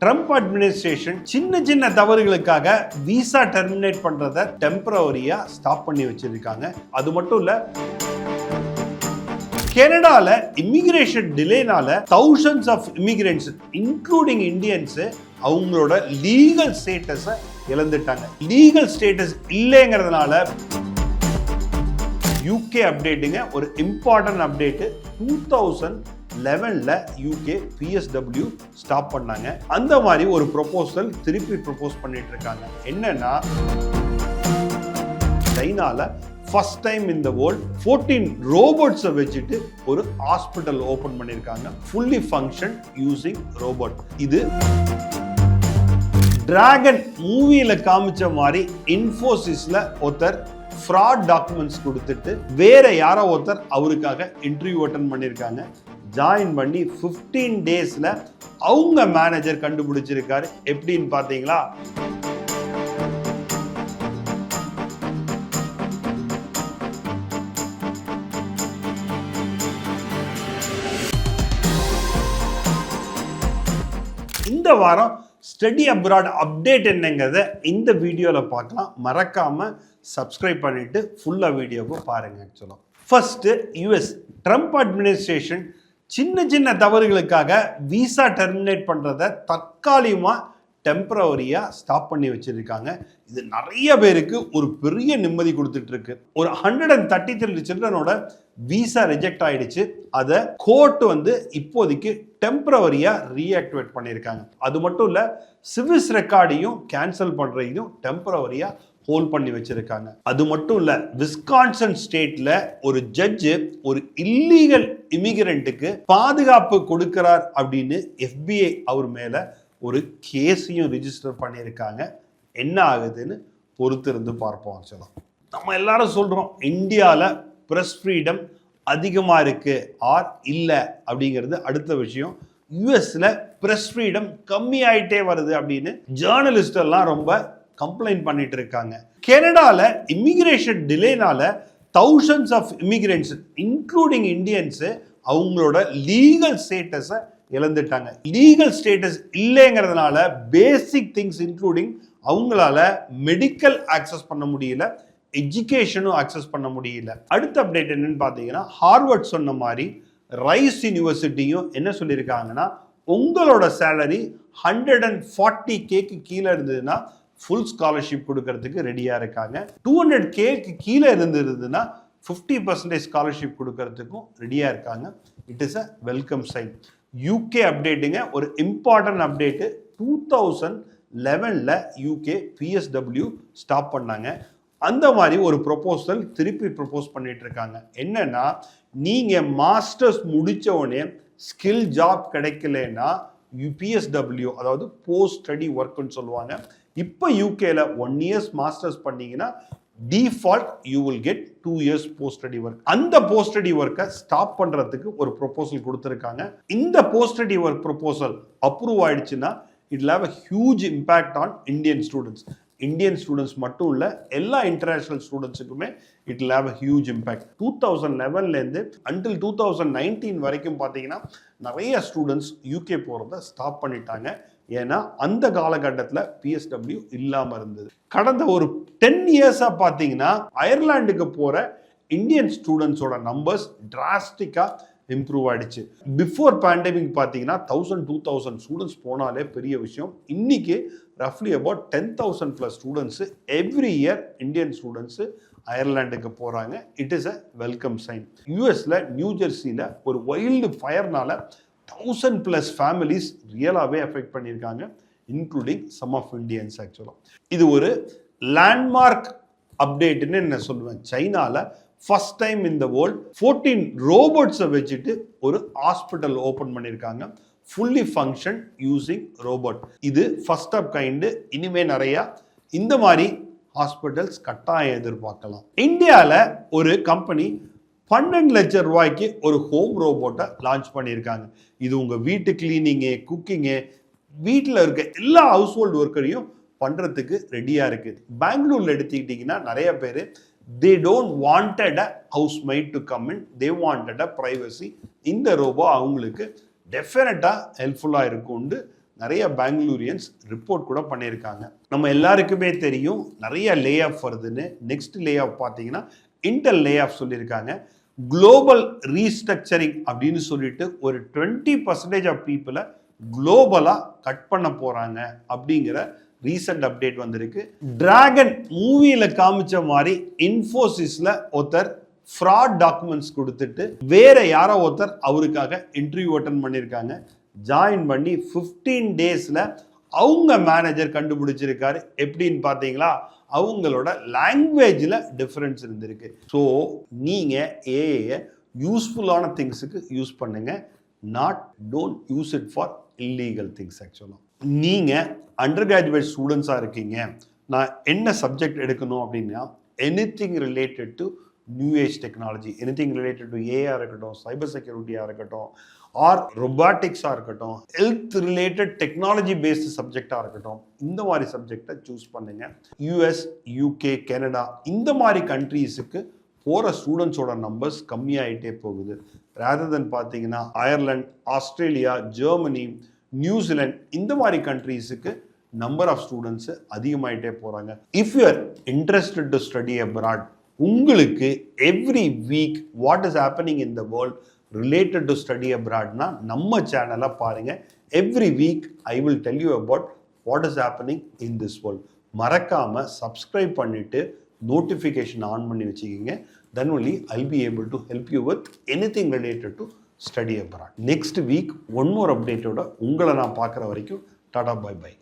Trump administration சின்ன தவறுகளுக்காக visa terminate பண்றதை டெம்பரவரியா stop பண்ணி வச்சிருக்காங்க. அது மட்டும் இல்ல, கனடால இமிகிரேஷன் டிலேனால thousands of immigrants including Indians அவங்களோட லீகல் ஸ்டேட்டஸை இழந்துட்டாங்க. லீகல் ஸ்டேட்டஸ் இல்லைங்கிறதுனால யூகே அப்டேட்டுங்க, ஒரு இம்பார்ட்டன்ட் அப்டேட். 2011ல யூகே PSW ஸ்டாப் பண்ணாங்க. அந்த மாதிரி ஒரு ப்ரொபோசல் திருப்பி ப்ரொபோஸ் பண்ணிட்டு இருக்காங்க. என்னன்னா, சைனால ஃபர்ஸ்ட் டைம் இந்த வேர்ல்ட் 14 ரோபோட்ஸை வச்சுட்டு ஒரு ஹாஸ்பிட்டல் ஓபன் பண்ணியிருக்காங்க. Fully function using robot. இது டிராகன் மூவியில காமிச்ச மாதிரி இன்ஃபோசிஸ்ல ஒருத்தர் ஃப்ராட் டாக்குமெண்ட்ஸ் கொடுத்துட்டு வேற யாரோ ஒருத்தர் அவருக்காக இன்டர்வியூ அட்டெண்ட் பண்ணியிருக்காங்க. ஜாயின் பண்ணி 15 டேஸ்ல அவங்க மேனேஜர் கண்டுபிடிச்சிருக்காரு. எப்படின்னு பாத்தீங்களா? இந்த வாரம் ஸ்டடி அப்ராட் அப்டேட் என்னங்கிறத இந்த வீடியோல பார்க்கலாம். மறக்காம சப்ஸ்கிரைப் பண்ணிட்டு ஃபுல்லா வீடியோவை பாருங்க. ஆக்சுவலா ஃபர்ஸ்ட், யுஎஸ் ட்ரம்ப் அட்மினிஸ்ட்ரேஷன் சின்ன தவறுகளுக்காக விசா டெர்மினேட் பண்றதை தற்காலிகமா டெம்பரவரியா ஸ்டாப் பண்ணி வச்சிருக்காங்க. இது நிறைய பேருக்கு ஒரு பெரிய நிம்மதி கொடுத்துட்டு இருக்கு. ஒரு 133 சில்ட்ரனோட விசா ரிஜெக்ட் ஆயிடுச்சு. அதை கோர்ட் இப்போதைக்கு டெம்பரவரியா ரீஆக்டிவேட் பண்ணியிருக்காங்க. அது மட்டும் இல்ல, சிவிஸ் ரெக்கார்டையும் கேன்சல் பண்றதையும் டெம்பரவரியா ஹோல்ட் பண்ணி வச்சிருக்காங்க. அது மட்டும் இல்ல, விஸ்கான்சன் ஸ்டேட்ல ஒரு ஜட்ஜ் ஒரு இல்லீகல் இமிகிரண்ட்டுக்கு பாதுகாப்பு கொடுக்கிறார் அப்படின்னு FBI அவர் மேல ஒரு கேஸையும் ரிஜிஸ்டர் பண்ணியிருக்காங்க. என்ன ஆகுதுன்னு பொறுத்து இருந்து பார்ப்போம். ஆக்சுவலா நம்ம எல்லாரும் சொல்றோம், இந்தியால பிரஸ் ஃப்ரீடம் அதிகமா இருக்கு ஆர் இல்ல அப்படிங்கிறது அடுத்த விஷயம். யுஎஸ்ல பிரஸ் ஃப்ரீடம் கம்மி ஆயிட்டே வருது அப்படின்னு ஜேர்னலிஸ்ட் எல்லாம் ரொம்ப கம்ப்ளைண்ட் பண்ணிட்டு இருக்காங்க. கனடால இமிகிரேஷன் டிலேனால thousands of immigrants including Indians அவங்களோட லீகல் ஸ்டேட்டஸை இழந்துட்டாங்க. லீகல் ஸ்டேட்டஸ் இல்லைங்கிறதுனால பேசிக் திங்ஸ் இன்க்ளூடிங் அவங்களால மெடிக்கல் ஆக்சஸ் பண்ண முடியல, எஜுகேஷனும் ஆக்சஸ் பண்ண முடியல. அடுத்த அப்டேட் என்னன்னு பார்த்தீங்கன்னா, ஹார்வர்ட் சொன்ன மாதிரி ரைஸ் யூனிவர்சிட்டியும் என்ன சொல்லியிருக்காங்கன்னா, உங்களோட சேலரி 140Kக்கு கீழே இருந்ததுன்னா ஃபுல் ஸ்காலர்ஷிப் கொடுக்கறதுக்கு ரெடியா இருக்காங்க. 200Kக்கு கீழே இருந்ததுன்னா 50% ஸ்காலர்ஷிப் கொடுக்கறதுக்கும் ரெடியா இருக்காங்க. It is a welcome sign. UK அப்டேட்டுங்க, ஒரு இம்பார்ட்டன்ட் அப்டேட். 2011ல யூகே PSW ஸ்டாப் பண்ணாங்க. அந்த மாதிரி ஒரு ப்ரொபோசல் திருப்பி ப்ரொபோஸ் பண்ணிட்டு இருக்காங்க. என்னன்னா, நீங்க மாஸ்டர்ஸ் முடிச்ச உடனே ஸ்கில் ஜாப் கிடைக்கலன்னா PSW, அதாவது போஸ்ட் ஸ்டடி ஒர்க்னு சொல்லுவாங்க. இப்போ யூகேல 1 year மாஸ்டர்ஸ் பண்ணீங்கன்னா default you will get 2 years post study work. அந்த போஸ்ட் ஸ்டடி ஒர்க்கை ஸ்டாப் பண்றதுக்கு ஒரு ப்ரொபோசல் கொடுத்துருக்காங்க. இந்த post study work proposal approve ஆயிடுச்சுன்னா it will have a huge impact on Indian students. Indian students மட்டும் இல்ல, எல்லா இன்டர்நேஷனல் ஸ்டூடெண்ட்ஸுக்குமே it will have a huge impact. 2011லேருந்து அன்டில் 2019 வரைக்கும் பார்த்தீங்கன்னா நிறைய ஸ்டூடெண்ட்ஸ் யூகே போகிறத ஸ்டாப் பண்ணிட்டாங்க. ஏன்னா அந்த காலகட்டத்தில் PSW இல்லாமல் இருந்தது. கடந்த ஒரு 10 yearsஆ பார்த்தீங்கன்னா அயர்லாண்டுக்கு போகிற இந்தியன் ஸ்டூடெண்ட்ஸோட நம்பர்ஸ் டிராஸ்டிக்காக இம்ப்ரூவ் ஆயிடுச்சு. பிஃபோர் பேண்டமிக் பார்த்தீங்கன்னா 1000-2000 ஸ்டூடெண்ட்ஸ் போனாலே பெரிய விஷயம். இன்னைக்கு ரஃப்லி about 10,000+ students every year Indian students அயர்லாண்டுக்கு போறாங்க. It is a welcome sign. யூஎஸ்ல நியூ ஜெர்சியில ஒரு வைல்டு ஃபயர்னால 1000+ ஃபேமிலிஸ் ரியலாகவே அஃபெக்ட் பண்ணியிருக்காங்க, இன்க்ளூடிங் சம் ஆஃப் இந்தியன்ஸ். ஆக்சுவலாக இது ஒரு லேண்ட்மார்க் அப்டேட்னு நான் சொல்லுவேன். சைனால ஃபர்ஸ்ட் டைம் இந்த வேர்ல்ட் 14 ரோபோட்ஸை வச்சுட்டு ஒரு ஹாஸ்பிட்டல் ஓபன் பண்ணியிருக்காங்க. Fully function using robot. இது ஃபர்ஸ்ட் ஆஃப் கைண்டு. இனிமே நிறைய இந்த மாதிரி ஹாஸ்பிட்டல்ஸ் கட்டாயம் எதிர்பார்க்கலாம். இந்தியாவில் ஒரு கம்பெனி 12 லட்சம் ரூபாய்க்கு ஒரு ஹோம் ரோபோட்டை லான்ச் பண்ணியிருக்காங்க. இது உங்கள் வீட்டு கிளீனிங்கு, குக்கிங்கு, வீட்டில் இருக்க எல்லா ஹவுஸ் ஹோல்டு ஒர்க்கரையும் பண்ணுறதுக்கு ரெடியாக இருக்குது. பெங்களூரில் எடுத்துக்கிட்டிங்கன்னா நிறைய பேர் they don't wanted a housemate to come in, they wanted a privacy. இந்த ரோபோ அவங்களுக்கு டெஃபினட்டாக ஹெல்ப்ஃபுல்லாக இருக்கும்னு நிறைய பெங்களூரியன்ஸ் ரிப்போர்ட் கூட பண்ணியிருக்காங்க. நம்ம எல்லாருக்குமே தெரியும் நிறைய லே ஆஃப் வருதுன்னு. நெக்ஸ்ட் லே ஆஃப் பார்த்தீங்கன்னா இன்டெல் லே ஆஃப் சொல்லியிருக்காங்க. குளோபல் ரீஸ்ட்ரக்சரிங் அப்படின்னு சொல்லிட்டு ஒரு 20% ஆஃப் பீப்புளை குளோபலாக கட் பண்ண போகிறாங்க அப்படிங்கிற ரீசெண்ட் அப்டேட் வந்திருக்கு. டிராகன் மூவியில் காமிச்ச மாதிரி இன்ஃபோசிஸில் ஒருத்தர் ஃப்ராட் டாக்குமெண்ட்ஸ் கொடுத்துட்டு வேற யாரோ ஒருத்தர் அவருக்காக இன்டர்வியூ அட்டன் பண்ணியிருக்காங்க. ஜாயின் பண்ணி 15 டேஸில் அவங்க மேனேஜர் கண்டுபிடிச்சிருக்காரு. எப்படின்னு பார்த்தீங்களா, அவங்களோட லாங்குவேஜில் டிஃப்ரென்ஸ் இருந்திருக்கு. ஸோ நீங்கள் ஏஐயை யூஸ்ஃபுல்லான திங்ஸுக்கு யூஸ் பண்ணுங்க, don't use it for illegal things. ஆக்சுவலாக நீங்கள் அண்டர் கிராஜுவேட் ஸ்டூடெண்ட்ஸாக இருக்கீங்க, நான் என்ன சப்ஜெக்ட் எடுக்கணும் அப்படின்னா anything related to new age technology, anything related to AI இருக்கட்டும், சைபர் செக்யூரிட்டியாக இருக்கட்டும், ஆர் ரொபாட்டிக்ஸாக இருக்கட்டும், ஹெல்த் ரிலேட்டட் டெக்னாலஜி பேஸ்டு சப்ஜெக்டாக இருக்கட்டும், இந்த மாதிரி சப்ஜெக்டை சூஸ் பண்ணுங்கள். யூஎஸ், யூகே, கனடா இந்த மாதிரி கண்ட்ரீஸுக்கு போகிற ஸ்டூடெண்ட்ஸோட நம்பர்ஸ் கம்மியாகிட்டே போகுது. ரேதர் தென் பார்த்தீங்கன்னா அயர்லாந்து, ஆஸ்திரேலியா, ஜெர்மனி, நியூசிலாந்து இந்த மாதிரி கண்ட்ரீஸுக்கு நம்பர் ஆஃப் ஸ்டூடெண்ட்ஸு அதிகமாகிட்டே போகிறாங்க. If you are interested to study abroad, உங்களுக்கு every week what is happening in the world related to study அப்ராட்னா நம்ம சேனலை பாருங்கள். Every week I will tell you about what is happening in this world. மறக்காமல் subscribe பண்ணிவிட்டு notification on பண்ணி வச்சுக்கிங்க. Then only I'll be able to help you with anything related to study abroad. Next week one more அப்டேட்டோட உங்களை நான் பார்க்குற வரைக்கும் Tata, by by.